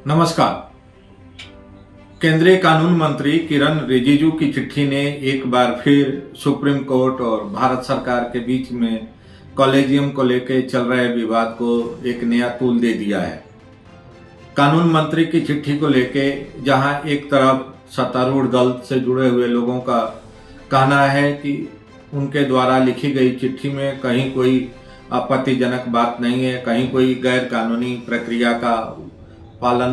नमस्कार। केंद्रीय कानून मंत्री किरण रिजिजू की चिट्ठी ने एक बार फिर सुप्रीम कोर्ट और भारत सरकार के बीच में कॉलेजियम को लेकर चल रहे विवाद को एक नया तूल दे दिया है। कानून मंत्री की चिट्ठी को लेके जहां एक तरफ सत्तारूढ़ दल से जुड़े हुए लोगों का कहना है कि उनके द्वारा लिखी गई चिट्ठी में कहीं कोई आपत्तिजनक बात नहीं है, कहीं कोई गैर कानूनी प्रक्रिया का पालन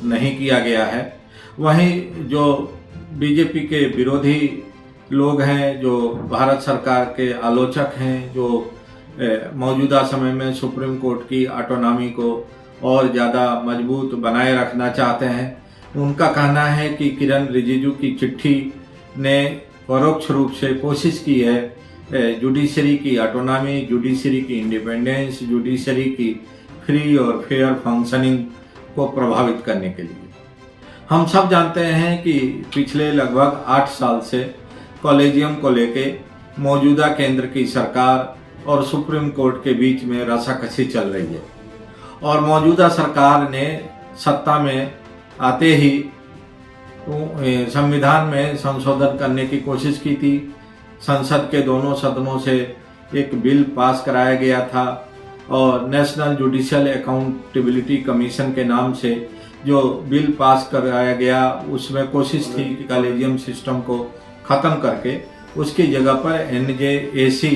नहीं किया गया है, वहीं जो बीजेपी के विरोधी लोग हैं, जो भारत सरकार के आलोचक हैं, जो मौजूदा समय में सुप्रीम कोर्ट की ऑटोनॉमी को और ज़्यादा मजबूत बनाए रखना चाहते हैं, उनका कहना है कि किरण रिजिजू की चिट्ठी ने परोक्ष रूप से कोशिश की है जुडिशरी की ऑटोनॉमी, जुडिशरी की इंडिपेंडेंस, जुडिशरी की फ्री और फेयर फंक्शनिंग को प्रभावित करने के लिए। हम सब जानते हैं कि पिछले लगभग 8 साल से कॉलेजियम को लेके मौजूदा केंद्र की सरकार और सुप्रीम कोर्ट के बीच में रस्साकसी चल रही है और मौजूदा सरकार ने सत्ता में आते ही संविधान में संशोधन करने की कोशिश की थी। संसद के दोनों सदनों से एक बिल पास कराया गया था और नेशनल जुडिशियल अकाउंटेबिलिटी कमीशन के नाम से जो बिल पास कराया गया, उसमें कोशिश थी कि कॉलेजियम सिस्टम को ख़त्म करके उसकी जगह पर एनजेएसी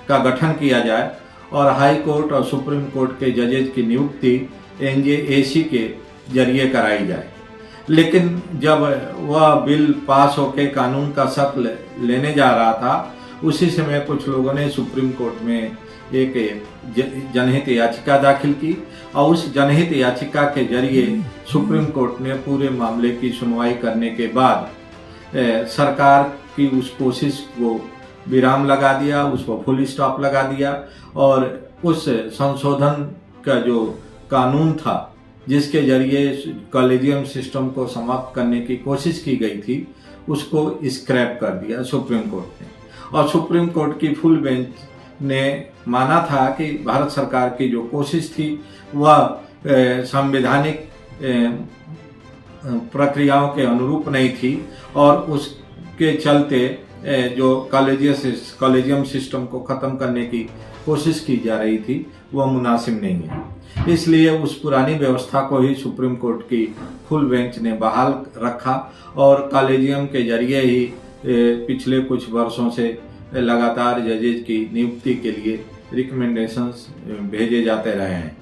का गठन किया जाए और हाई कोर्ट और सुप्रीम कोर्ट के जजेज की नियुक्ति एनजेएसी के जरिए कराई जाए। लेकिन जब वह बिल पास होकर कानून का शक्ल लेने जा रहा था, उसी समय कुछ लोगों ने सुप्रीम कोर्ट में एक जनहित याचिका दाखिल की और उस जनहित याचिका के जरिए सुप्रीम कोर्ट ने पूरे मामले की सुनवाई करने के बाद सरकार की उस कोशिश को विराम लगा दिया, उसको फुल स्टॉप लगा दिया और उस संशोधन का जो कानून था जिसके जरिए कॉलेजियम सिस्टम को समाप्त करने की कोशिश की गई थी, उसको स्क्रैप कर दिया सुप्रीम कोर्ट ने। और सुप्रीम कोर्ट की फुल बेंच ने माना था कि भारत सरकार की जो कोशिश थी वह संवैधानिक प्रक्रियाओं के अनुरूप नहीं थी और उसके चलते जो कॉलेजियम सिस्टम को ख़त्म करने की कोशिश की जा रही थी वह मुनासिब नहीं है। इसलिए उस पुरानी व्यवस्था को ही सुप्रीम कोर्ट की फुल बेंच ने बहाल रखा और कॉलेजियम के जरिए ही पिछले कुछ वर्षों से लगातार जजेज की नियुक्ति के लिए रिकमेंडेशंस भेजे जाते रहे हैं।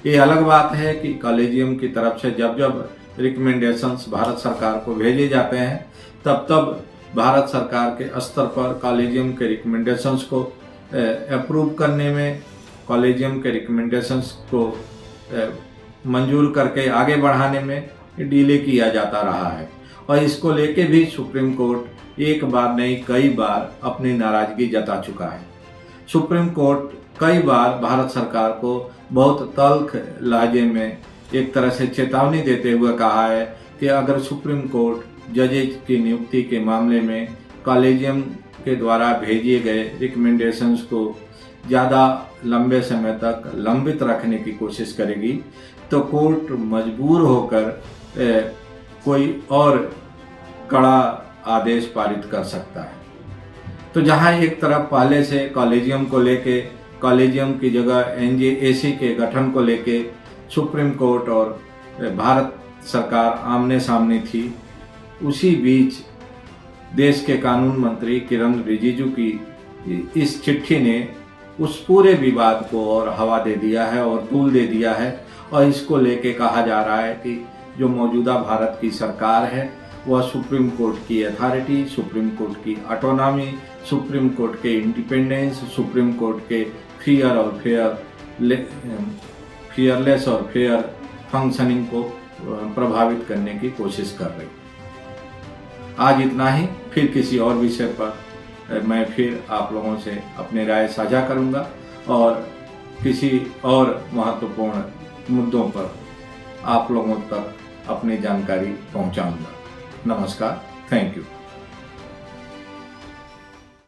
ये अलग बात है कि कॉलेजियम की तरफ से जब जब रिकमेंडेशंस भारत सरकार को भेजे जाते हैं तब तब भारत सरकार के स्तर पर कॉलेजियम के रिकमेंडेशंस को अप्रूव करने में, कॉलेजियम के रिकमेंडेशंस को मंजूर करके आगे बढ़ाने में डिले किया जाता रहा है और इसको लेके भी सुप्रीम कोर्ट एक बार नहीं कई बार अपनी नाराजगी जता चुका है। सुप्रीम कोर्ट कई बार भारत सरकार को बहुत तल्ख लहजे में एक तरह से चेतावनी देते हुए कहा है कि अगर सुप्रीम कोर्ट जजेज की नियुक्ति के मामले में कॉलेजियम के द्वारा भेजे गए रिकमेंडेशंस को ज़्यादा लंबे समय तक लंबित रखने की कोशिश करेगी तो कोर्ट मजबूर होकर कोई और कड़ा आदेश पारित कर सकता है। तो जहां एक तरफ पहले से कॉलेजियम को लेके, कॉलेजियम की जगह एनजेएसी के गठन को लेके सुप्रीम कोर्ट और भारत सरकार आमने सामने थी, उसी बीच देश के कानून मंत्री किरण रिजिजू की इस चिट्ठी ने उस पूरे विवाद को और हवा दे दिया है और तूल दे दिया है और इसको लेके कहा जा रहा है कि जो मौजूदा भारत की सरकार है वह सुप्रीम कोर्ट की अथॉरिटी, सुप्रीम कोर्ट की ऑटोनॉमी, सुप्रीम कोर्ट के इंडिपेंडेंस, सुप्रीम कोर्ट के फियरलेस और फेयर फंक्शनिंग को प्रभावित करने की कोशिश कर रही। आज इतना ही, फिर किसी और विषय पर मैं फिर आप लोगों से अपनी राय साझा करूंगा और किसी और महत्वपूर्ण मुद्दों पर आप लोगों तक अपनी जानकारी पहुंचाऊंगा। नमस्कार, थैंक यू।